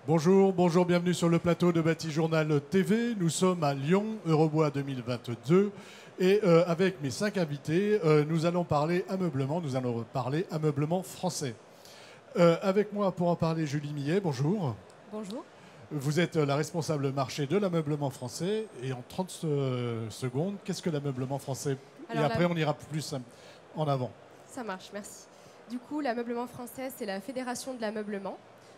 Bonjour, bonjour, bienvenue sur le plateau de Bâti-Journal TV. Nous sommes à Lyon, Eurobois 2022. Et avec mes 5 invités, nous allons parler ameublement, nous allons parler ameublement français. Avec moi pour en parler, Julie Millet, bonjour. Bonjour. Vous êtes la responsable marché de l'ameublement français. Et en 30 secondes, qu'est-ce que l'ameublement français? Et après, on ira plus en avant. Ça marche, merci. Du coup, l'ameublement français, c'est la fédération de l'ameublement.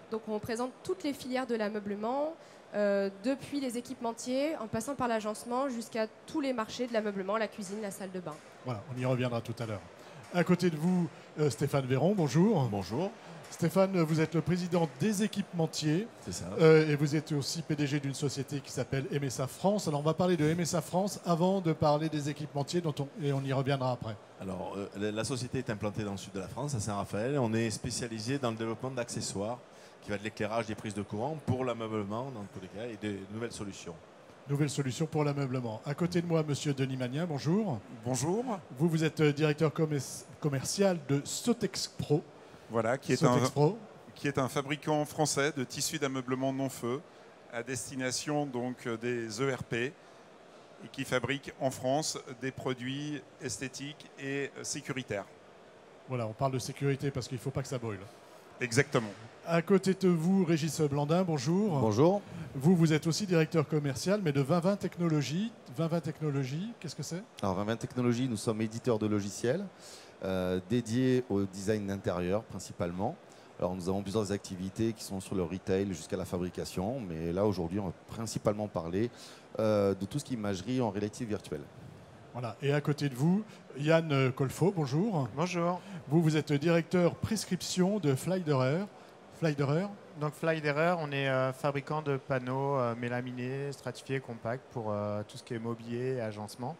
Donc, on représente toutes les filières de l'ameublement, depuis les équipementiers, en passant par l'agencement, jusqu'à tous les marchés de l'ameublement, la cuisine, la salle de bain. Voilà, on y reviendra tout à l'heure. À côté de vous, Stéphane Véron, bonjour. Bonjour. Stéphane, vous êtes le président des équipementiers. C'est ça. Et vous êtes aussi PDG d'une société qui s'appelle MSA France. Alors on va parler de MSA France avant de parler des équipementiers et on y reviendra après. Alors la société est implantée dans le sud de la France, à Saint-Raphaël. On est spécialisé dans le développement d'accessoires, qui va de l'éclairage, des prises de courant pour l'ameublement dans tous les cas et de nouvelles solutions. Nouvelles solutions pour l'ameublement. À côté de moi, monsieur Denis Magnin, bonjour. Bonjour. Vous êtes directeur commercial de Sotex Pro. Voilà, qui est un fabricant français de tissus d'ameublement non-feu à destination donc des ERP et qui fabrique en France des produits esthétiques et sécuritaires. Voilà, on parle de sécurité parce qu'il ne faut pas que ça brûle. Exactement. À côté de vous, Régis Blandin, bonjour. Bonjour. Vous êtes aussi directeur commercial, mais de 2020 Technologies. 2020 Technologies, qu'est-ce que c'est? Alors 2020 Technologies, nous sommes éditeurs de logiciels dédiés au design d'intérieur principalement. Alors nous avons plusieurs activités qui sont sur le retail jusqu'à la fabrication, mais là aujourd'hui on va principalement parler de tout ce qui est imagerie en réalité virtuelle. Voilà. Et à côté de vous, Yann Colfo, bonjour. Bonjour. Vous êtes directeur prescription de Flyderer. Flyderer. Donc Flyderer, on est fabricant de panneaux mélaminés, stratifiés, compacts pour tout ce qui est mobilier et agencement.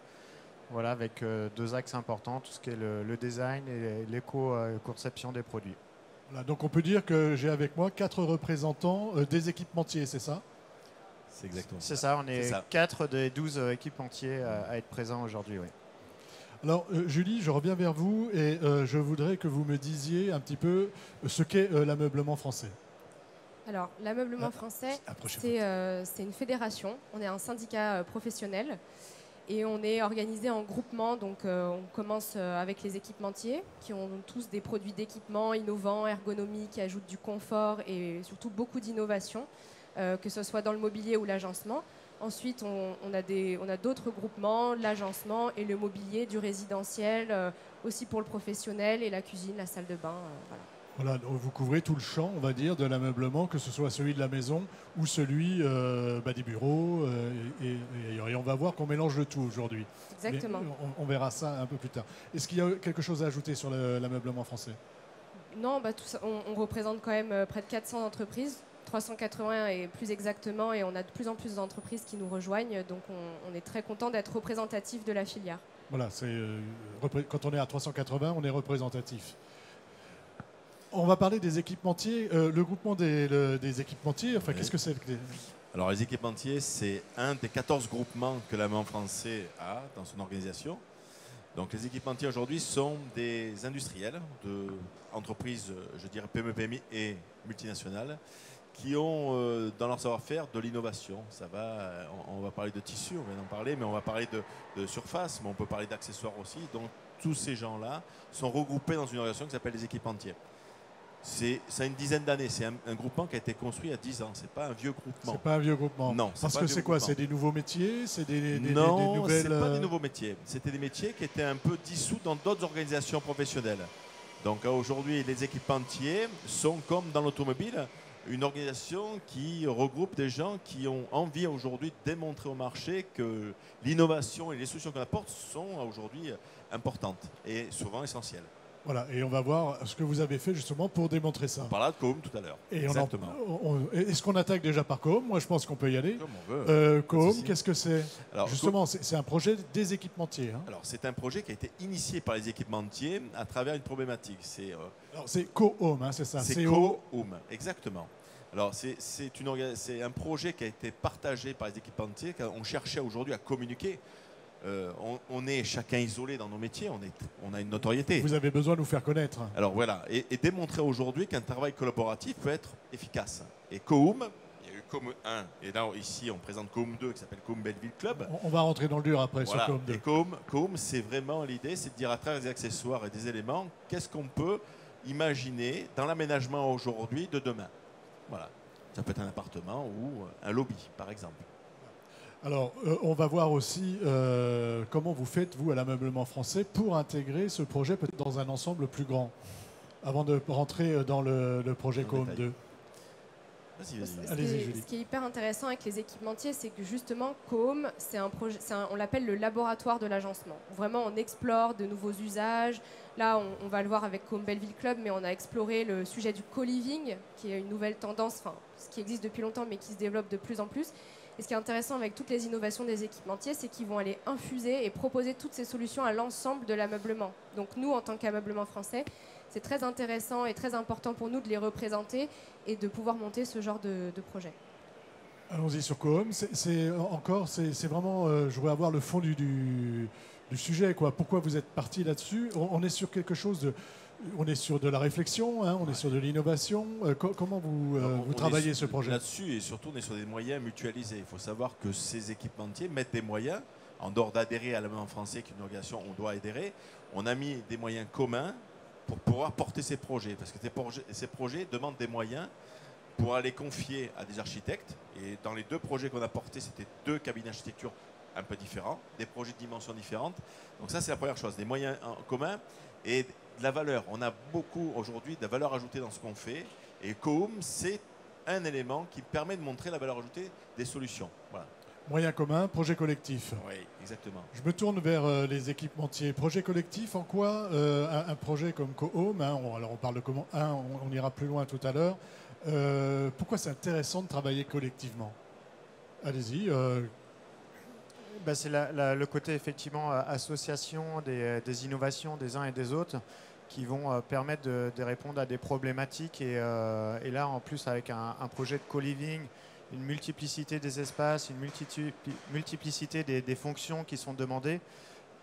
Voilà, avec deux axes importants, tout ce qui est le design et l'éco-conception des produits. Voilà, donc on peut dire que j'ai avec moi 4 représentants des équipementiers, c'est ça? C'est exactement ça. C'est ça, on est 4 des 12 équipementiers à être présents aujourd'hui, oui. Alors Julie, je reviens vers vous et je voudrais que vous me disiez un petit peu ce qu'est l'ameublement français. Alors, l'ameublement français, c'est une fédération. On est un syndicat professionnel et on est organisé en groupement. Donc, on commence avec les équipementiers qui ont tous des produits d'équipement innovants, ergonomiques, qui ajoutent du confort et surtout beaucoup d'innovation, que ce soit dans le mobilier ou l'agencement. Ensuite, on a d'autres groupements, l'agencement et le mobilier, du résidentiel, aussi pour le professionnel et la cuisine, la salle de bain. Voilà, vous couvrez tout le champ, on va dire, de l'ameublement, que ce soit celui de la maison ou celui des bureaux. Et on va voir qu'on mélange le tout aujourd'hui. Exactement. Mais on verra ça un peu plus tard. Est-ce qu'il y a quelque chose à ajouter sur l'ameublement français? Non, tout ça, on représente quand même près de 400 entreprises. 380 et plus exactement, et on a de plus en plus d'entreprises qui nous rejoignent, donc on est très content d'être représentatif de la filière. Voilà, quand on est à 380, on est représentatif. On va parler des équipementiers, le groupement des équipementiers, enfin qu'est-ce que c'est? Alors les équipementiers, c'est un des 14 groupements que l'ameublement français a dans son organisation. Donc les équipementiers aujourd'hui sont des industriels, d'entreprises, je dirais PME, et multinationales, qui ont dans leur savoir-faire de l'innovation. On va parler de tissu, on vient d'en parler, mais on va parler de surface, mais on peut parler d'accessoires aussi. Donc tous ces gens-là sont regroupés dans une organisation qui s'appelle les équipementiers. Ça a une dizaine d'années, c'est un groupement qui a été construit à 10 ans, c'est pas un vieux groupement. C'est pas un vieux groupement. Non. Parce que c'est quoi? C'est des nouveaux métiers? C'est des nouvelles... Non, c'est pas des nouveaux métiers. C'était des métiers qui étaient un peu dissous dans d'autres organisations professionnelles. Donc aujourd'hui, les équipementiers sont comme dans l'automobile, une organisation qui regroupe des gens qui ont envie aujourd'hui de démontrer au marché que l'innovation et les solutions qu'on apporte sont aujourd'hui importantes et souvent essentielles. Voilà, et on va voir ce que vous avez fait justement pour démontrer ça. On parlera de Coom tout à l'heure. Exactement. Est-ce qu'on attaque déjà par Coom? Moi, je pense qu'on peut y aller. Comme on veut. Coom, qu'est-ce que c'est? Alors, justement, c'est un projet des équipementiers. Hein. Alors, c'est un projet qui a été initié par les équipementiers à travers une problématique. C'est Co-Home, hein, c'est ça? C'est Co-Home, exactement. Alors, c'est un projet qui a été partagé par les équipementiers. On cherchait aujourd'hui à communiquer on est chacun isolé dans nos métiers, on a une notoriété. Vous avez besoin de vous faire connaître. Alors voilà, et démontrer aujourd'hui qu'un travail collaboratif peut être efficace. Et Coum, il y a eu Coum 1, et là ici on présente Coum 2 qui s'appelle Coum Belleville Club. On va rentrer dans le dur après voilà. sur Coum 2. Et Coum, c'est vraiment l'idée, c'est de dire à travers des accessoires et des éléments, qu'est-ce qu'on peut imaginer dans l'aménagement aujourd'hui de demain. Voilà. Ça peut être un appartement ou un lobby, par exemple. Alors, on va voir aussi comment vous faites, vous, à l'ameublement français, pour intégrer ce projet peut-être dans un ensemble plus grand, avant de rentrer dans le projet Coum 2. Allez-y, Julie. Ce qui est hyper intéressant avec les équipementiers, c'est que justement, Coum, c'est un projet, on l'appelle le laboratoire de l'agencement. Vraiment, on explore de nouveaux usages. Là, on va le voir avec Coum Belleville Club, mais on a exploré le sujet du co-living, qui est une nouvelle tendance, enfin, ce qui existe depuis longtemps, mais qui se développe de plus en plus. Et ce qui est intéressant avec toutes les innovations des équipementiers, c'est qu'ils vont aller infuser et proposer toutes ces solutions à l'ensemble de l'ameublement. Donc nous, en tant qu'ameublement français, c'est très intéressant et très important pour nous de les représenter et de pouvoir monter ce genre de projet. Allons-y sur Coum. C'est vraiment, je voudrais avoir le fond du sujet, quoi. Pourquoi vous êtes parti là-dessus? On est sur quelque chose de... On est sur de la réflexion, hein, on est sur de l'innovation. Comment vous travaillez ce projet? Là-dessus, et surtout, on est sur des moyens mutualisés. Il faut savoir que ces équipementiers mettent des moyens, en dehors d'adhérer à l'ameublement français, qui est une organisation où on doit adhérer. On a mis des moyens communs pour pouvoir porter ces projets. Parce que ces projets demandent des moyens pour aller confier à des architectes. Et dans les 2 projets qu'on a portés, c'était 2 cabinets d'architecture un peu différents, des projets de dimensions différentes. Donc ça, c'est la première chose, des moyens communs et de la valeur. On a beaucoup aujourd'hui de la valeur ajoutée dans ce qu'on fait. Et Coum, c'est un élément qui permet de montrer la valeur ajoutée des solutions. Voilà. Moyen commun, projet collectif. Oui, exactement. Je me tourne vers les équipementiers. Projet collectif, en quoi un projet comme Coum, hein, alors on parle de comment on ira plus loin tout à l'heure. Pourquoi c'est intéressant de travailler collectivement? Allez-y. C'est le côté effectivement association des innovations des uns et des autres qui vont permettre de répondre à des problématiques. Et là, en plus, avec un projet de co-living, une multiplicité des espaces, une multiplicité des fonctions qui sont demandées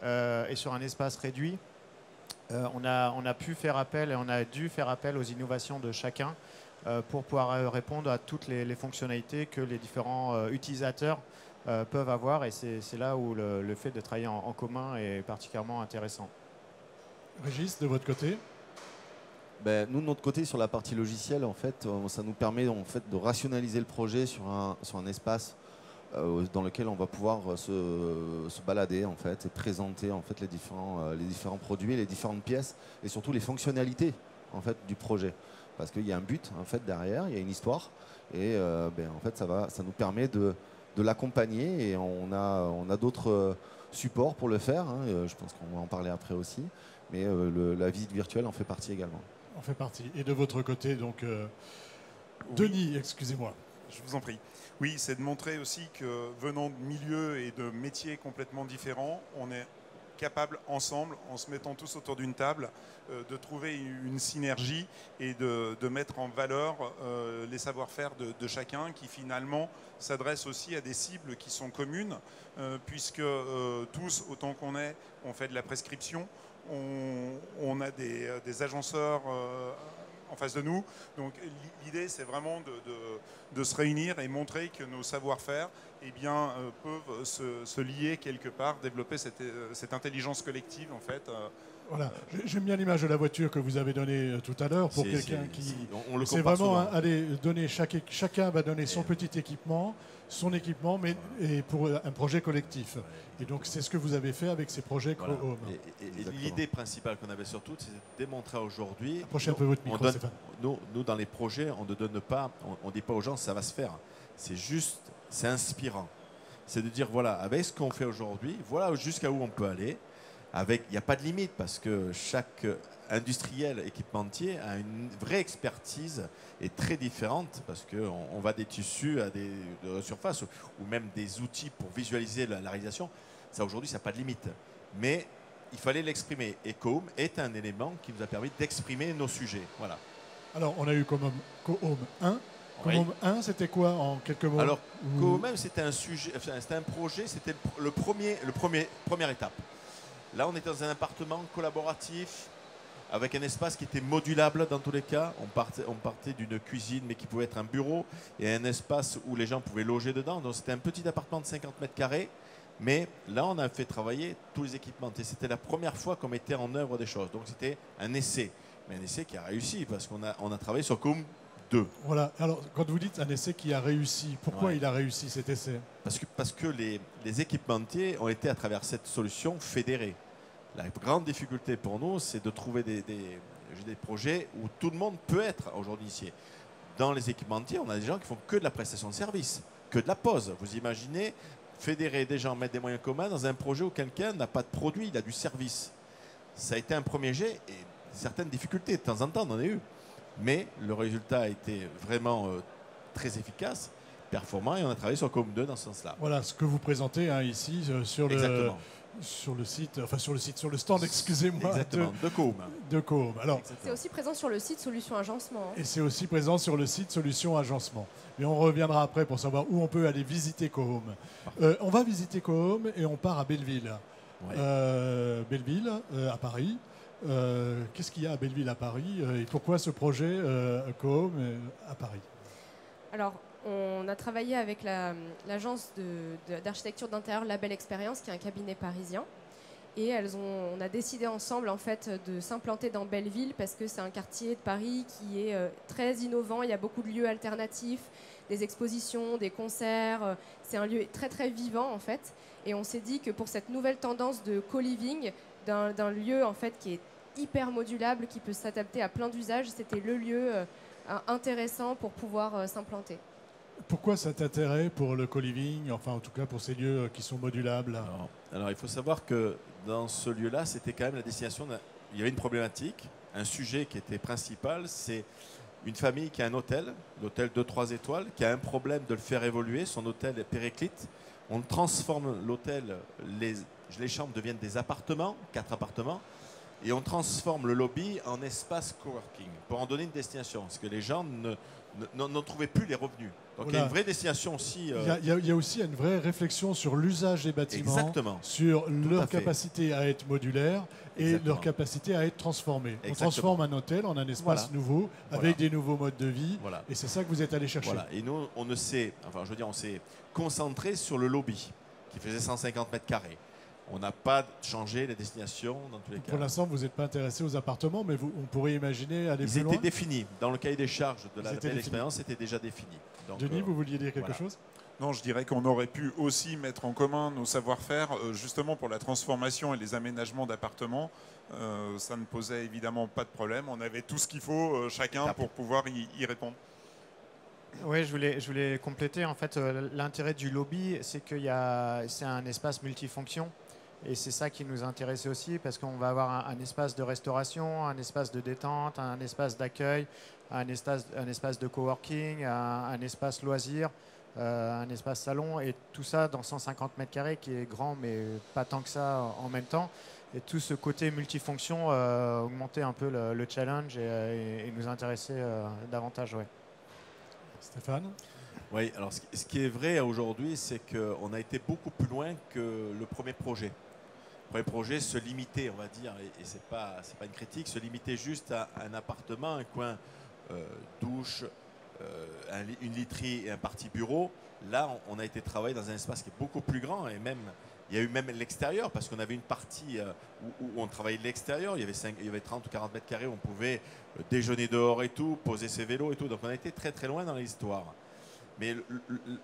et sur un espace réduit, on a pu faire appel et on a dû faire appel aux innovations de chacun pour pouvoir répondre à toutes les fonctionnalités que les différents utilisateurs peuvent avoir. Et c'est là où le fait de travailler en commun est particulièrement intéressant. Régis, de votre côté? Nous, de notre côté, sur la partie logicielle, en fait, ça nous permet en fait, de rationaliser le projet sur un espace dans lequel on va pouvoir se balader en fait, et présenter en fait, les différents produits, les différentes pièces et surtout les fonctionnalités en fait, du projet. Parce qu'il y a un but en fait, derrière, il y a une histoire et en fait, ça nous permet de l'accompagner et on a d'autres supports pour le faire. Hein, je pense qu'on va en parler après aussi. Mais la visite virtuelle en fait partie également. En fait partie. Et de votre côté, donc, oui. Denis, excusez-moi. Je vous en prie. Oui, c'est de montrer aussi que venant de milieux et de métiers complètement différents, on est capable ensemble, en se mettant tous autour d'une table, de trouver une synergie et de mettre en valeur les savoir-faire de chacun qui finalement s'adressent aussi à des cibles qui sont communes, puisque tous, autant qu'on est, on fait de la prescription. On a des agenceurs en face de nous. Donc l'idée, c'est vraiment de se réunir et montrer que nos savoir-faire peuvent se lier quelque part, développer cette intelligence collective en fait. Voilà. J'aime bien l'image de la voiture que vous avez donnée tout à l'heure pour quelqu'un qui... C'est vraiment aller donner, chacun va donner son petit équipement, son équipement, mais et pour un projet collectif. Et donc c'est ce que vous avez fait avec ces projets voilà. Coum. Et l'idée principale qu'on avait surtout, c'est de démontrer aujourd'hui... Approchez un peu votre micro, Stéphane. Nous, dans les projets, on ne donne pas, on ne dit pas aux gens ça va se faire. C'est juste, c'est inspirant. C'est de dire voilà, avec ce qu'on fait aujourd'hui, voilà jusqu'à où on peut aller. Il n'y a pas de limite parce que chaque industriel équipementier a une vraie expertise et très différente parce qu'on va des tissus à des surfaces ou même des outils pour visualiser la réalisation. Ça aujourd'hui, ça n'a pas de limite. Mais il fallait l'exprimer. Et Coum est un élément qui nous a permis d'exprimer nos sujets. Voilà. Alors, on a eu Coum 1 Coom 1, c'était quoi en quelques mots? Alors, Coom 1, c'était un sujet, enfin, c'était un projet, c'était première étape. Là, on était dans un appartement collaboratif avec un espace qui était modulable dans tous les cas. On partait d'une cuisine, mais qui pouvait être un bureau, et un espace où les gens pouvaient loger dedans. Donc, c'était un petit appartement de 50 mètres carrés. Mais là, on a fait travailler tous les équipementiers. C'était la première fois qu'on mettait en œuvre des choses. Donc, c'était un essai. Mais un essai qui a réussi, parce qu'on a travaillé sur Coom 2. Voilà. Alors, quand vous dites un essai qui a réussi, pourquoi il a réussi cet essai? Parce que les équipementiers ont été, à travers cette solution, fédérés. La grande difficulté pour nous, c'est de trouver des projets où tout le monde peut être aujourd'hui initié. Dans les équipementiers, on a des gens qui font que de la prestation de service, que de la pose. Vous imaginez fédérer des gens, mettre des moyens communs dans un projet où quelqu'un n'a pas de produit, il a du service. Ça a été un premier jet et certaines difficultés, de temps en temps, on en a eu. Mais le résultat a été vraiment très efficace, performant, et on a travaillé sur Coom 2 dans ce sens-là. Voilà ce que vous présentez ici sur le stand, excusez-moi, de Coom. De Coom. Alors, c'est aussi présent sur le site Solutions Agencement. Et c'est aussi présent sur le site Solutions Agencement. Mais on reviendra après pour savoir où on peut aller visiter Coom. On va visiter Coom et on part à Belleville. Ouais. Belleville, à Paris. Qu'est-ce qu'il y a à Belleville à Paris et pourquoi ce projet Coom à Paris? Alors, on a travaillé avec l'agence d'architecture d'intérieur La Belle Expérience, qui est un cabinet parisien. Et on a décidé ensemble en fait, de s'implanter dans Belleville parce que c'est un quartier de Paris qui est très innovant. Il y a beaucoup de lieux alternatifs, des expositions, des concerts. C'est un lieu très très vivant en fait. Et on s'est dit que pour cette nouvelle tendance de co-living, d'un lieu en fait qui est hyper modulable, qui peut s'adapter à plein d'usages, c'était le lieu intéressant pour pouvoir s'implanter. Pourquoi cet intérêt pour le co-living, enfin en tout cas pour ces lieux qui sont modulables? Alors il faut savoir que dans ce lieu-là, c'était quand même la destination. Il y avait une problématique, un sujet qui était principal, c'est une famille qui a un hôtel, l'hôtel 2-3 étoiles, qui a un problème de le faire évoluer. Son hôtel est périclite. On transforme l'hôtel, les chambres deviennent des appartements, 4 appartements, et on transforme le lobby en espace coworking pour en donner une destination, parce que les gens n'en trouvaient plus les revenus. Donc il y a une vraie destination aussi. Il y a aussi une vraie réflexion sur l'usage des bâtiments, exactement, sur leur capacité à être modulaires et exactement, leur capacité à être transformés. Exactement. On transforme un hôtel en un espace nouveau avec des nouveaux modes de vie. Et c'est ça que vous êtes allé chercher. Et nous, on s'est concentré sur le lobby qui faisait 150 mètres carrés. On n'a pas changé les destinations dans tous les cas. Pour l'instant, vous n'êtes pas intéressé aux appartements, mais on pourrait imaginer aller plus loin. Ils étaient définis. Dans le cahier des charges de la Belle Expérience, c'était déjà défini. Donc, Denis, vous vouliez dire quelque chose? Non, je dirais qu'on aurait pu aussi mettre en commun nos savoir-faire, justement pour la transformation et les aménagements d'appartements. Ça ne posait évidemment pas de problème. On avait tout ce qu'il faut chacun pour pouvoir y répondre. Oui, je voulais compléter. En fait, l'intérêt du lobby, c'est c'est un espace multifonction. Et c'est ça qui nous intéressait aussi, parce qu'on va avoir un espace de restauration, un espace de détente, un espace d'accueil, un espace de coworking, un espace loisir, un espace salon, et tout ça dans 150 mètres carrés, qui est grand, mais pas tant que ça en même temps. Et tout ce côté multifonction augmentait un peu le challenge et nous intéressait davantage. Ouais. Stéphane? Oui, alors ce qui est vrai aujourd'hui, c'est qu'on a été beaucoup plus loin que le premier projet. Le premier projet se limitait, on va dire, et c'est pas une critique, se limitait juste à un appartement, un coin douche, une literie et un partie bureau. Là, on a été travailler dans un espace qui est beaucoup plus grand, et même il y a eu même l'extérieur, parce qu'on avait une partie où on travaillait de l'extérieur. Il y avait 30 ou 40 mètres carrés où on pouvait déjeuner dehors et tout, poser ses vélos et tout. Donc on a été très très loin dans l'histoire. Mais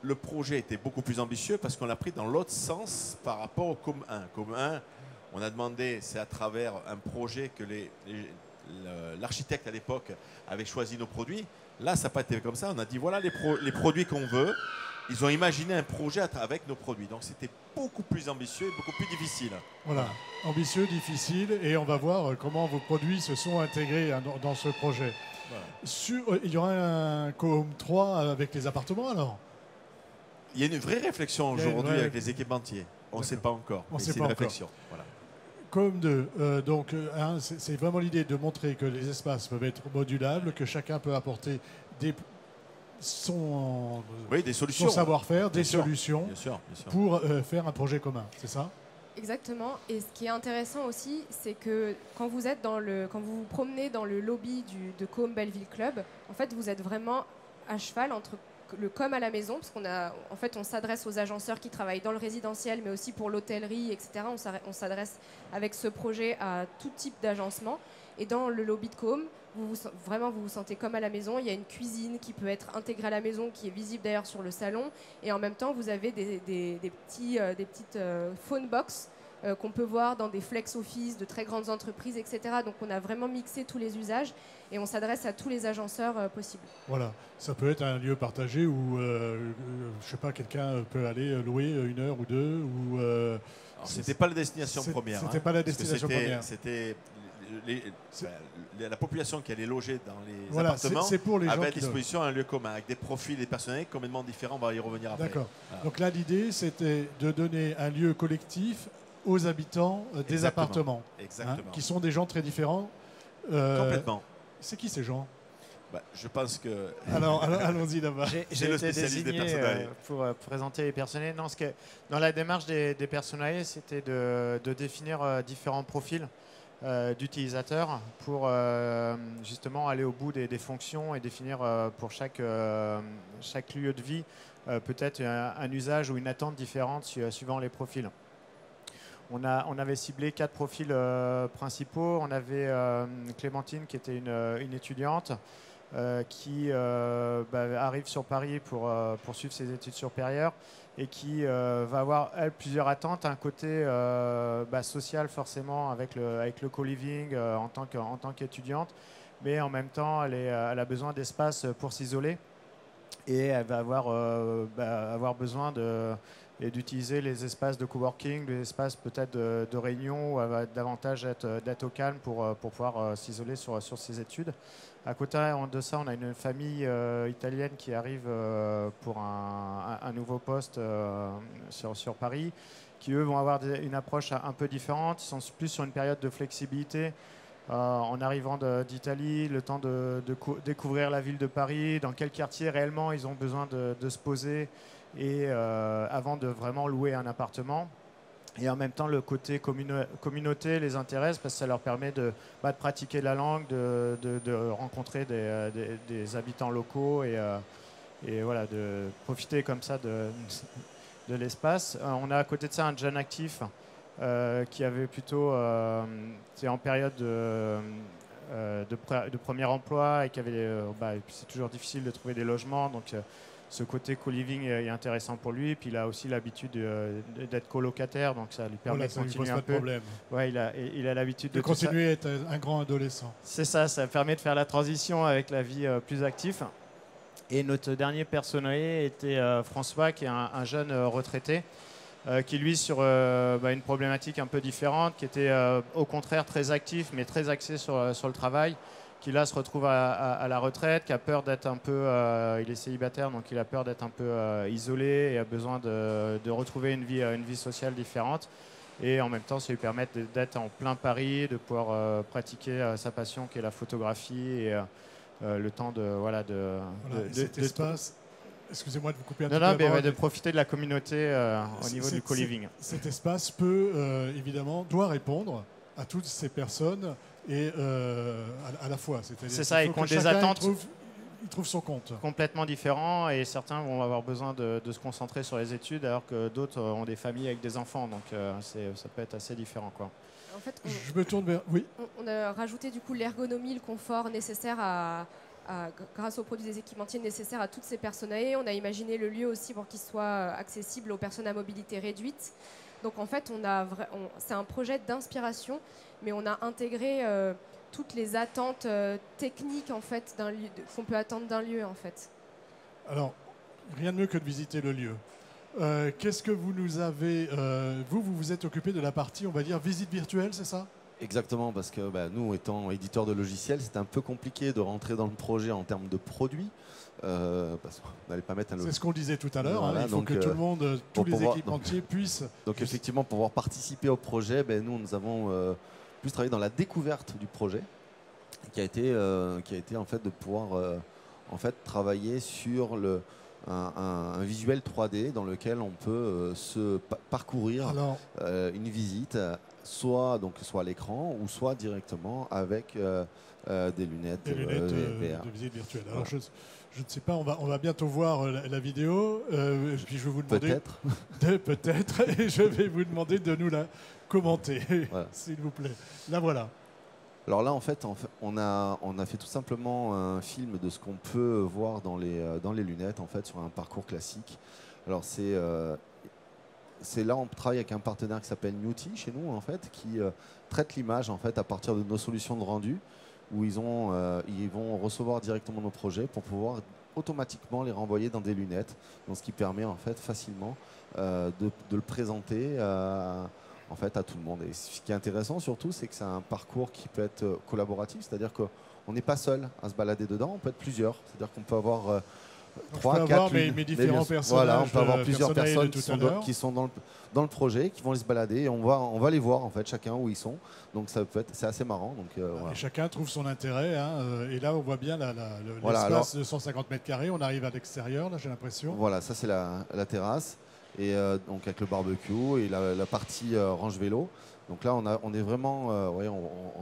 le projet était beaucoup plus ambitieux parce qu'on l'a pris dans l'autre sens par rapport au Coom 1. Coom 1, on a demandé, c'est à travers un projet que l'architecte à l'époque avait choisi nos produits. Là, ça n'a pas été comme ça. On a dit, voilà les produits qu'on veut. Ils ont imaginé un projet avec nos produits. Donc c'était beaucoup plus ambitieux et beaucoup plus difficile. Voilà, ambitieux, difficile. Et on va voir comment vos produits se sont intégrés dans ce projet. Voilà. Il y aura un Coom 3 avec les appartements alors? Il y a une vraie réflexion aujourd'hui avec les équipementiers. On ne sait pas encore. C'est une réflexion. Voilà. Coom 2, donc c'est vraiment l'idée de montrer que les espaces peuvent être modulables, que chacun peut apporter des solutions, son savoir-faire, des solutions bien sûr. pour faire un projet commun, c'est ça? Exactement. Et ce qui est intéressant aussi, c'est que quand vous vous promenez dans le lobby de Com Belleville Club, en fait, vous êtes vraiment à cheval entre le com à la maison, parce on s'adresse aux agenceurs qui travaillent dans le résidentiel, mais aussi pour l'hôtellerie, etc. On s'adresse avec ce projet à tout type d'agencement. Et dans le lobby de Com, vous vous sentez comme à la maison. Il y a une cuisine qui peut être intégrée à la maison, qui est visible d'ailleurs sur le salon. Et en même temps, vous avez des petites phone box qu'on peut voir dans des flex office de très grandes entreprises, etc. Donc on a vraiment mixé tous les usages et on s'adresse à tous les agenceurs possibles. Voilà, ça peut être un lieu partagé où, je sais pas, quelqu'un peut aller louer 1 heure ou 2. C'était pas la destination première. C'était pas la destination première. C'était la population qui allait loger dans les appartements pour les avait à disposition un lieu commun avec des profils des personnels complètement différents. On va y revenir après. D'accord. Voilà. Donc là, l'idée, c'était de donner un lieu collectif aux habitants des appartements. Exactement. Qui sont des gens très différents. Complètement. C'est qui ces gens? Je pense que... Alors allons-y là-bas. J'ai le spécialiste des personnaliers. Pour présenter les personnaliers. Non, dans la démarche des personnaliers, c'était de définir différents profils d'utilisateurs pour justement aller au bout des fonctions et définir pour chaque lieu de vie peut-être un usage ou une attente différente suivant les profils. On avait ciblé 4 profils principaux. On avait Clémentine qui était une étudiante qui arrive sur Paris pour poursuivre ses études supérieures et qui va avoir, elle, plusieurs attentes. Un côté social forcément avec le co-living en tant qu'étudiante, mais en même temps, elle a besoin d'espace pour s'isoler et elle va avoir besoin d'utiliser les espaces de coworking, les espaces peut-être de réunion où elle va davantage d'être au calme pour pouvoir s'isoler sur ses études. À côté de ça, on a une famille italienne qui arrive pour un nouveau poste sur Paris, qui eux vont avoir une approche un peu différente. Ils sont plus sur une période de flexibilité. En arrivant d'Italie, le temps de découvrir la ville de Paris, dans quel quartier réellement ils ont besoin de se poser et avant de vraiment louer un appartement. Et en même temps, le côté communauté les intéresse parce que ça leur permet de pratiquer la langue, de rencontrer des habitants locaux et voilà, de profiter comme ça de l'espace. On a à côté de ça un jeune actif qui avait plutôt, c'est en période de premier emploi et qui avait, c'est toujours difficile de trouver des logements, donc ce côté co-living est intéressant pour lui. Et puis il a aussi l'habitude d'être colocataire, donc ça lui permet de continuer un peu. Ouais, il a l'habitude de continuer à être un grand adolescent. C'est ça permet de faire la transition avec la vie plus active. Et notre dernier personnel était François, qui est un jeune retraité, qui lui sur une problématique un peu différente, qui était au contraire très actif, mais très axé sur le travail, qui là se retrouve à la retraite, qui a peur d'être un peu, il est célibataire, donc il a peur d'être un peu isolé et a besoin de retrouver une vie sociale différente. Et en même temps, ça lui permet d'être en plein Paris, de pouvoir pratiquer sa passion qui est la photographie et le temps cet espace. Excusez-moi de vous couper un petit peu. De profiter de la communauté au niveau du co-living. Cet espace évidemment, doit répondre à toutes ces personnes et à la fois. C'est ça, et qu'on des attentes. Il trouve son compte. Complètement différent, et certains vont avoir besoin de se concentrer sur les études alors que d'autres ont des familles avec des enfants, donc ça peut être assez différent, quoi. En fait, je me tourne vers... Oui. On a rajouté du coup l'ergonomie, le confort nécessaire grâce aux produits des équipementiers nécessaires à toutes ces personnes. Et on a imaginé le lieu aussi pour qu'il soit accessible aux personnes à mobilité réduite. Donc en fait, c'est un projet d'inspiration, mais on a intégré toutes les attentes techniques en fait qu'on peut attendre d'un lieu en fait. Alors, rien de mieux que de visiter le lieu. Qu'est-ce que vous nous avez... vous vous êtes occupé de la partie, on va dire, visite virtuelle, c'est ça ? Exactement, parce que nous, étant éditeurs de logiciels, c'était un peu compliqué de rentrer dans le projet en termes de produits. Parce qu'on n'allait pas mettre un... C'est ce qu'on disait tout à l'heure, il faut que tout le monde, tous les équipementiers puissent... Donc effectivement, pour pouvoir participer au projet, nous avons plus travaillé dans la découverte du projet, qui a été en fait de pouvoir en fait, travailler sur un visuel 3D dans lequel on peut parcourir une visite, soit à l'écran ou soit directement avec des lunettes, VR. De visite virtuelle. Alors, je ne sais pas, on va bientôt voir la vidéo. Puis je vais vous demander peut-être, et je vais vous demander de nous la commenter, s'il vous plaît. Là, voilà. Alors là, en fait, on a fait tout simplement un film de ce qu'on peut voir dans les lunettes, en fait, sur un parcours classique. Alors c'est là, on travaille avec un partenaire qui s'appelle Newty chez nous, en fait, qui traite l'image, en fait, à partir de nos solutions de rendu, où ils vont recevoir directement nos projets pour pouvoir automatiquement les renvoyer dans des lunettes, donc ce qui permet, en fait, facilement de le présenter en fait, à tout le monde. Et ce qui est intéressant surtout, c'est que c'est un parcours qui peut être collaboratif, c'est-à-dire qu'on n'est pas seul à se balader dedans, on peut être plusieurs. C'est-à-dire qu'on peut avoir 3, 4 mes différents personnages. Voilà, on peut avoir plusieurs personnes qui sont dans le projet, qui vont se balader, et on va les voir en fait, chacun où ils sont. Donc c'est assez marrant. Donc, voilà. Et chacun trouve son intérêt. Et là, on voit bien l'espace de 150 mètres carrés. On arrive à l'extérieur, là, j'ai l'impression. Voilà, ça c'est la terrasse. Et donc avec le barbecue et la partie range vélo. Donc là, on est vraiment,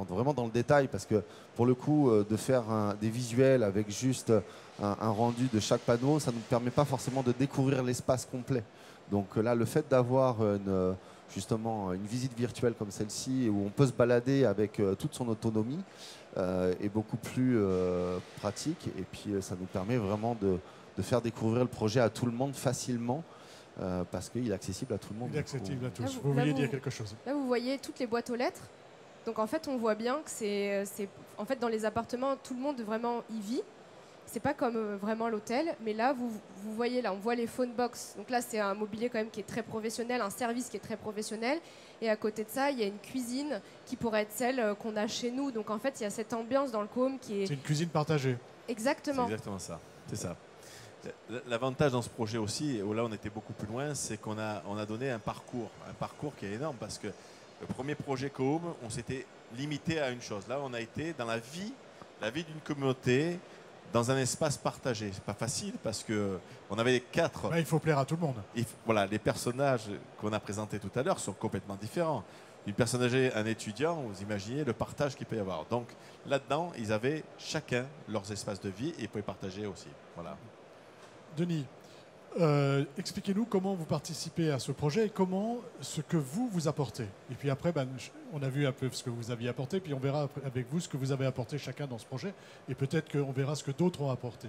vraiment dans le détail, parce que pour le coup, de faire des visuels avec juste un rendu de chaque panneau, ça ne nous permet pas forcément de découvrir l'espace complet. Donc là, le fait d'avoir justement une visite virtuelle comme celle-ci, où on peut se balader avec toute son autonomie, est beaucoup plus pratique. Et puis ça nous permet vraiment de faire découvrir le projet à tout le monde facilement. Parce qu'il est accessible à tout le monde. Il est accessible à tous. Là, vous vouliez dire quelque chose? Là, vous voyez toutes les boîtes aux lettres. Donc, en fait, on voit bien que c'est en fait, dans les appartements, tout le monde vraiment y vit. C'est pas comme vraiment l'hôtel. Mais là, vous voyez, là, on voit les phone box. Donc là, c'est un mobilier quand même qui est très professionnel, un service qui est très professionnel. Et à côté de ça, il y a une cuisine qui pourrait être celle qu'on a chez nous. Donc, en fait, il y a cette ambiance dans le co-home qui est... C'est une cuisine partagée. Exactement. C'est exactement ça. C'est ça. L'avantage dans ce projet aussi, et là on était beaucoup plus loin, c'est qu'on a donné un parcours qui est énorme, parce que le premier projet co-home, on s'était limité à une chose. Là, on a été dans la vie d'une communauté, dans un espace partagé. C'est pas facile, parce que on avait 4. Là, il faut plaire à tout le monde. Voilà, les personnages qu'on a présentés tout à l'heure sont complètement différents. Une personne âgée, un étudiant, vous imaginez le partage qu'il peut y avoir. Donc là-dedans, ils avaient chacun leurs espaces de vie et ils pouvaient partager aussi. Voilà. Denis, expliquez-nous comment vous participez à ce projet et comment ce que vous apportez. Et puis après, on a vu un peu ce que vous aviez apporté, puis on verra avec vous ce que vous avez apporté chacun dans ce projet, et peut-être qu'on verra ce que d'autres ont apporté.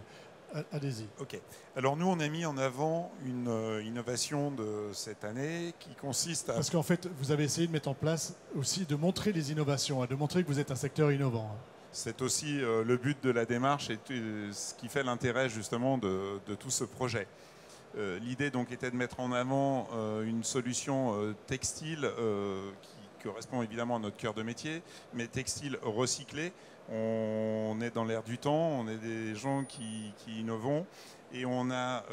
Allez-y. Ok. Alors nous, on a mis en avant une innovation de cette année qui consiste à... Parce qu'en fait, vous avez essayé de mettre en place aussi, de montrer les innovations, de montrer que vous êtes un secteur innovant. C'est aussi le but de la démarche et ce qui fait l'intérêt justement de tout ce projet. L'idée donc était de mettre en avant une solution textile qui correspond évidemment à notre cœur de métier, mais textile recyclé. On est dans l'air du temps, on est des gens qui innovons, et on a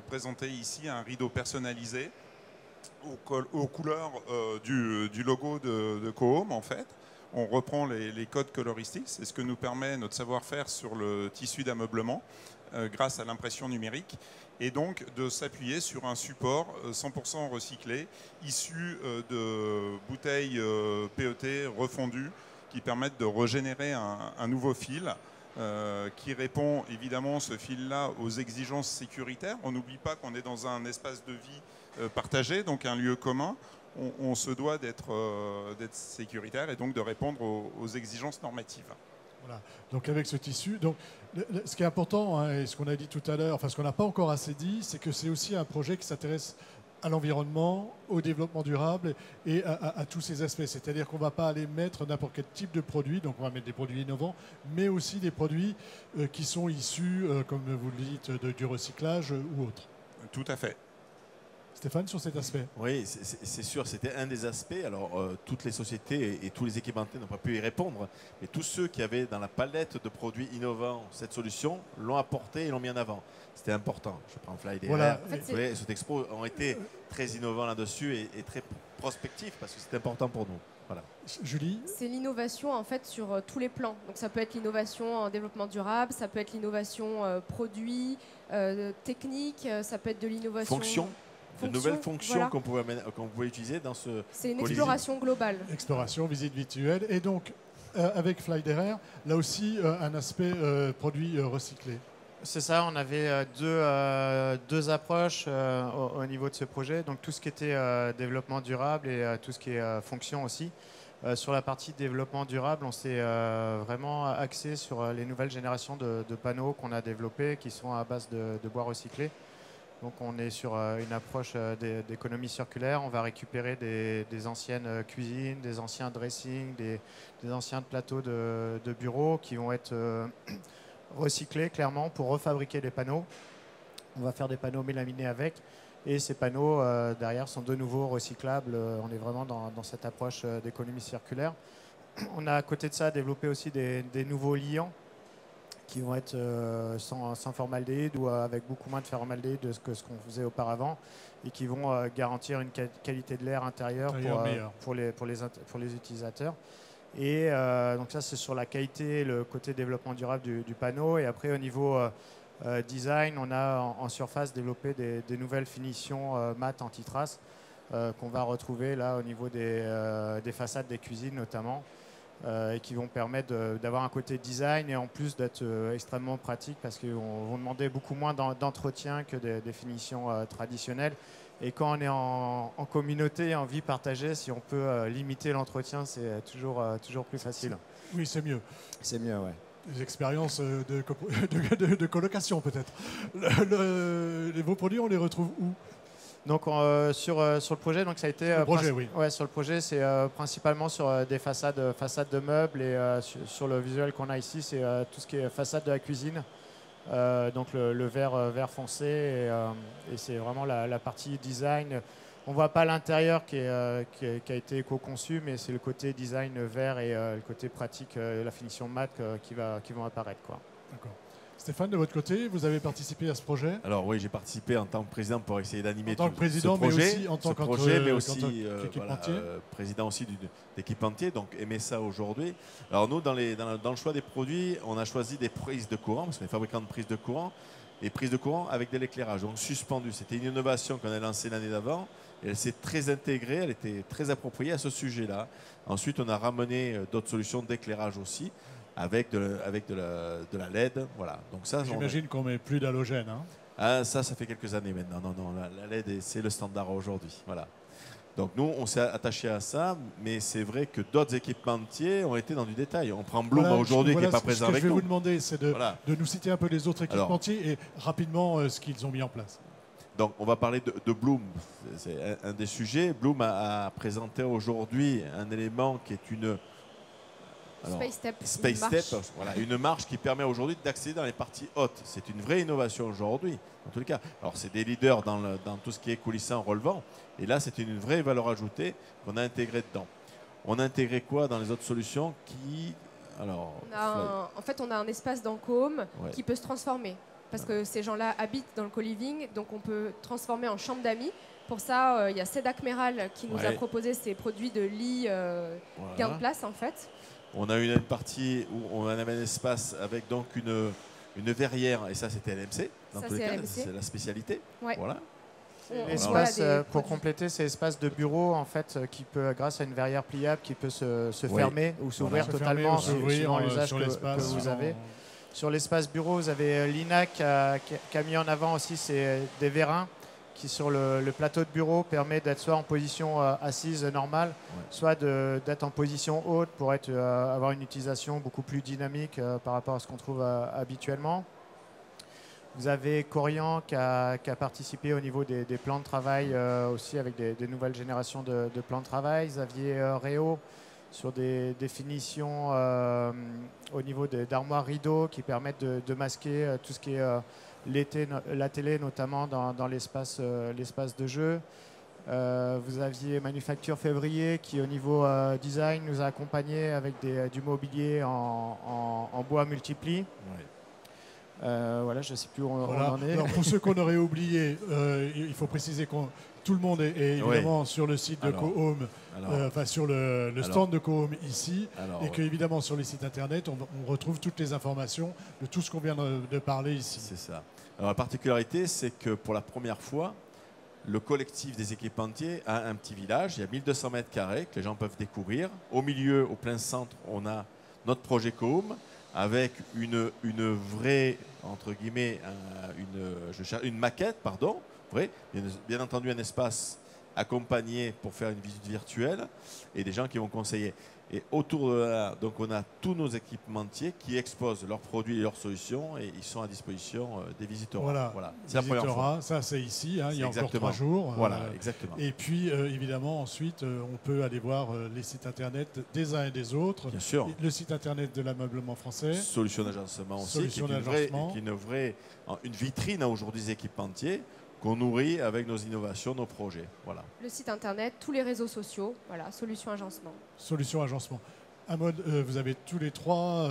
présenté ici un rideau personnalisé aux couleurs du logo de co-home en fait. On reprend les codes coloristiques, c'est ce que nous permet notre savoir-faire sur le tissu d'ameublement grâce à l'impression numérique, et donc de s'appuyer sur un support 100% recyclé, issu de bouteilles PET refondues qui permettent de régénérer un nouveau fil qui répond évidemment, ce fil-là, aux exigences sécuritaires. On n'oublie pas qu'on est dans un espace de vie partagé, donc un lieu commun. On se doit d'être sécuritaire et donc de répondre aux exigences normatives. Voilà. Donc avec ce tissu, donc, ce qui est important, et ce qu'on a dit tout à l'heure, enfin ce qu'on n'a pas encore assez dit, c'est que c'est aussi un projet qui s'intéresse à l'environnement, au développement durable et à tous ces aspects. C'est-à-dire qu'on ne va pas aller mettre n'importe quel type de produit, donc on va mettre des produits innovants, mais aussi des produits qui sont issus, comme vous le dites, du recyclage ou autre. Tout à fait. Stéphane, sur cet aspect? Oui, c'est sûr, c'était un des aspects. Alors, toutes les sociétés et tous les équipementiers n'ont pas pu y répondre, mais tous ceux qui avaient dans la palette de produits innovants cette solution l'ont apporté et l'ont mis en avant. C'était important. Je prends FlyDR. Voilà. Cette expo ont été très innovants là-dessus et très prospectifs, parce que c'était important pour nous. Voilà. Julie? C'est l'innovation en fait sur tous les plans. Donc ça peut être l'innovation en développement durable, ça peut être l'innovation produit, technique, ça peut être de l'innovation... De nouvelles fonctions voilà. qu'on pouvait utiliser dans ce... C'est une exploration globale. Exploration, visite virtuelle. Et donc, avec Flyderer, là aussi, un aspect produit recyclé. C'est ça, on avait deux approches au niveau de ce projet. Donc tout ce qui était développement durable et tout ce qui est fonction aussi. Sur la partie développement durable, on s'est vraiment axé sur les nouvelles générations de panneaux qu'on a développés qui sont à base de bois recyclé. Donc on est sur une approche d'économie circulaire. On va récupérer des anciennes cuisines, des anciens dressings, des anciens plateaux de bureaux qui vont être recyclés clairement pour refabriquer les panneaux. On va faire des panneaux mélaminés avec. Et ces panneaux derrière sont de nouveau recyclables. On est vraiment dans cette approche d'économie circulaire. On a à côté de ça développé aussi des nouveaux liants qui vont être sans formaldéhyde ou avec beaucoup moins de formaldéhyde que ce qu'on faisait auparavant et qui vont garantir une qualité de l'air intérieur pour les utilisateurs. Et donc ça, c'est sur la qualité, le côté développement durable du panneau. Et après, au niveau design, on a en surface développé des nouvelles finitions mat anti-trace qu'on va retrouver là au niveau des façades des cuisines notamment. Et qui vont permettre d'avoir un côté design et en plus d'être extrêmement pratique parce qu'ils vont demander beaucoup moins d'entretien que des finitions traditionnelles. Et quand on est en communauté, en vie partagée, si on peut limiter l'entretien, c'est toujours plus facile. Oui, c'est mieux. C'est mieux, ouais. Des expériences de colocation peut-être. Vos produits, on les retrouve où ? Donc sur le projet, donc ça a été sur le projet, c'est principalement sur des façades de meubles et sur le visuel qu'on a ici, c'est tout ce qui est façade de la cuisine. Donc le vert foncé et c'est vraiment la partie design. On voit pas l'intérieur qui a été éco-conçu, mais c'est le côté design vert et le côté pratique, la finition mat qui vont apparaître, quoi. D'accord. Stéphane, de votre côté, vous avez participé à ce projet ? Alors oui, j'ai participé en tant que président pour essayer d'animer ce projet, mais aussi en tant qu'équipementier. Président aussi d'équipementier, donc MSA aujourd'hui. Alors nous, dans le choix des produits, on a choisi des prises de courant, parce qu'on est fabricant de prises de courant, et prises de courant avec de l'éclairage, donc suspendu. C'était une innovation qu'on a lancée l'année d'avant, et elle s'est très intégrée, elle était très appropriée à ce sujet-là. Ensuite, on a ramené d'autres solutions d'éclairage aussi, avec de la LED, voilà. Donc ça, j'imagine qu'on met plus d'halogène. Hein. Ah, ça fait quelques années maintenant. Non, la LED, c'est le standard aujourd'hui. Voilà. Donc nous, on s'est attaché à ça, mais c'est vrai que d'autres équipementiers ont été dans du détail. On prend Bloom aujourd'hui qui n'est pas présent avec nous. Ce que je vais vous demander, c'est de nous citer un peu les autres équipementiers et rapidement ce qu'ils ont mis en place. Donc on va parler de Bloom, c'est un des sujets. Bloom a présenté aujourd'hui un élément qui est une... Space Step, voilà, une marche qui permet aujourd'hui d'accéder dans les parties hautes. C'est une vraie innovation aujourd'hui, en tous les cas. Alors, c'est des leaders dans tout ce qui est coulissant, relevant. Et là, c'est une vraie valeur ajoutée qu'on a intégrée dedans. On a intégré quoi dans les autres solutions en fait, on a un espace dans Co-Home qui peut se transformer. Parce que ces gens-là habitent dans le co-living, donc on peut transformer en chambre d'amis. Pour ça, il y a Cedac Meral qui nous a proposé ces produits de lit gain de place, en fait. On a une partie où on avait un espace avec donc une verrière, et ça c'était LMC, dans tous les cas, c'est la spécialité. Ouais. Voilà. L'espace, pour compléter, c'est l'espace de bureau en fait, qui peut, grâce à une verrière pliable, qui peut se fermer ou s'ouvrir totalement suivant l'usage que vous avez. Sur l'espace bureau, vous avez Lina qui a mis en avant aussi des vérins qui sur le plateau de bureau permet d'être soit en position assise normale, soit d'être en position haute pour avoir une utilisation beaucoup plus dynamique par rapport à ce qu'on trouve habituellement. Vous avez Corian qui a participé au niveau des plans de travail aussi avec des nouvelles générations de plans de travail. Vous aviez Réo sur des définitions au niveau d'armoires rideaux qui permettent de masquer tout ce qui est la télé, notamment dans l'espace de jeu. Vous aviez Manufacture Février qui, au niveau design, nous a accompagnés avec du mobilier en bois multipli. Voilà, je ne sais plus où on en est. Alors, pour ceux qu'on aurait oublié, il faut préciser que tout le monde est évidemment sur le site de Co-Home, enfin sur le stand de Co-Home ici, et qu'évidemment sur les sites internet, on retrouve toutes les informations de tout ce qu'on vient de parler ici. C'est ça. Alors la particularité, c'est que pour la première fois, le collectif des équipementiers a un petit village. Il y a 1200 mètres carrés que les gens peuvent découvrir. Au milieu, au plein centre, on a notre projet Co-Home avec une vraie, entre guillemets, une maquette, pardon, vrai, bien entendu un espace accompagné pour faire une visite virtuelle et des gens qui vont conseiller. Et autour de là, donc on a tous nos équipementiers qui exposent leurs produits et leurs solutions et ils sont à disposition des visiteurs. Voilà. C'est la première fois. Ça c'est ici, hein, il y a exactement. encore 3 jours. Voilà, exactement. Et puis évidemment ensuite on peut aller voir les sites internet des uns et des autres. Bien sûr. Le site internet de l'ameublement français. Solution d'agencement aussi, qui est une vitrine aujourd'hui des équipementiers qu'on nourrit avec nos innovations, nos projets. Voilà. Le site internet, tous les réseaux sociaux, voilà, Solution Agencement. Solution Agencement. Amod, vous avez tous les 3,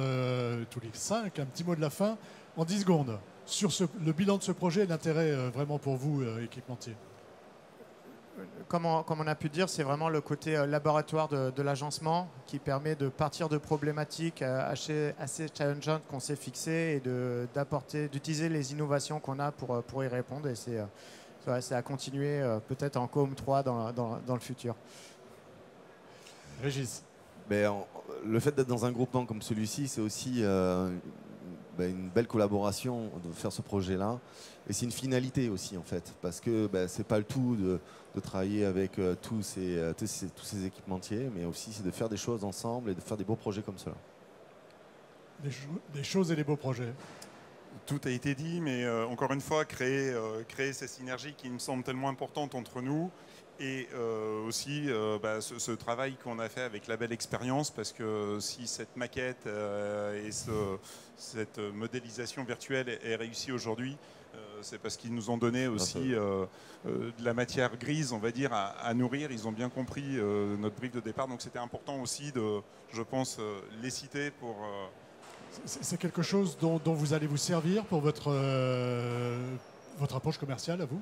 tous les 5, un petit mot de la fin en 10 secondes sur le bilan de ce projet et l'intérêt vraiment pour vous, équipementiers. Comme on a pu dire, c'est vraiment le côté laboratoire de l'agencement qui permet de partir de problématiques assez challengeantes qu'on s'est fixées et d'utiliser les innovations qu'on a pour y répondre. Et c'est à continuer peut-être en Co-Home 3 dans le futur. Régis. Le fait d'être dans un groupement comme celui-ci, c'est aussi une belle collaboration de faire ce projet-là. Et c'est une finalité aussi, en fait, parce que c'est pas le tout de travailler avec tous ces équipementiers, mais aussi c'est de faire des choses ensemble et de faire des beaux projets comme cela. Des choses et des beaux projets. Tout a été dit, mais encore une fois, créer ces synergies qui me semblent tellement importantes entre nous. Et aussi ce travail qu'on a fait avec la belle expérience, parce que si cette maquette et cette modélisation virtuelle est réussie aujourd'hui, c'est parce qu'ils nous ont donné aussi de la matière grise, on va dire, à nourrir. Ils ont bien compris notre brief de départ, donc c'était important aussi de, je pense, les citer pour... C'est quelque chose dont vous allez vous servir pour votre approche commerciale à vous ?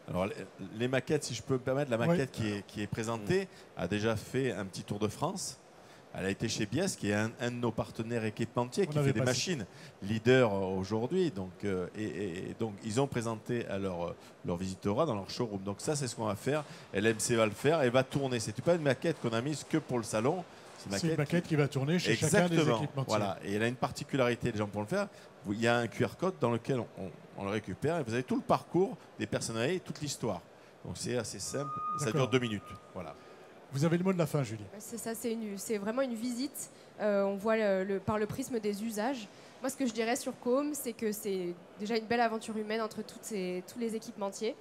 Alors, les maquettes, si je peux me permettre, la maquette qui est présentée a déjà fait un petit tour de France. Elle a été chez Bies, qui est un de nos partenaires équipementiers, qui fait des machines leader aujourd'hui. Donc, donc, ils ont présenté à leur visiteurs dans leur showroom. Donc, ça, c'est ce qu'on va faire. LMC va le faire et va tourner. Ce n'est pas une maquette qu'on a mise que pour le salon. C'est une maquette qui va tourner chez chacun des équipementiers. Voilà. Et elle a une particularité, les gens pour le faire. Il y a un QR code dans lequel on le récupère et vous avez tout le parcours des personnalités et toute l'histoire. Donc c'est assez simple, ça dure 2 minutes. Voilà. Vous avez le mot de la fin, Julie. C'est ça, c'est vraiment une visite. On voit par le prisme des usages. Moi, ce que je dirais sur Co-Home, c'est que c'est déjà une belle aventure humaine entre tous les équipementiers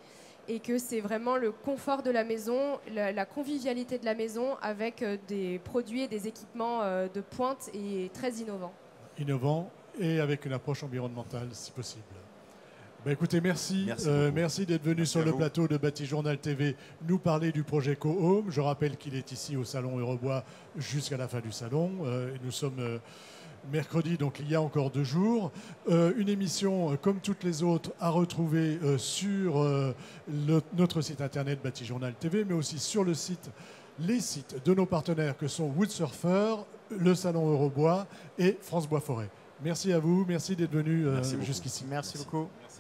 et que c'est vraiment le confort de la maison, la convivialité de la maison avec des produits et des équipements de pointe et très innovants. Innovants et avec une approche environnementale, si possible. Écoutez, merci d'être venu sur le plateau de Bâti Journal TV nous parler du projet Co-Home. Je rappelle qu'il est ici au Salon Eurebois jusqu'à la fin du salon. Nous sommes mercredi, donc il y a encore 2 jours. Une émission, comme toutes les autres, à retrouver sur notre site internet Bâti Journal TV, mais aussi sur les sites de nos partenaires que sont Woodsurfer, le Salon Eurebois et France Bois Forêt. Merci à vous, merci d'être venu jusqu'ici. Merci beaucoup. Merci.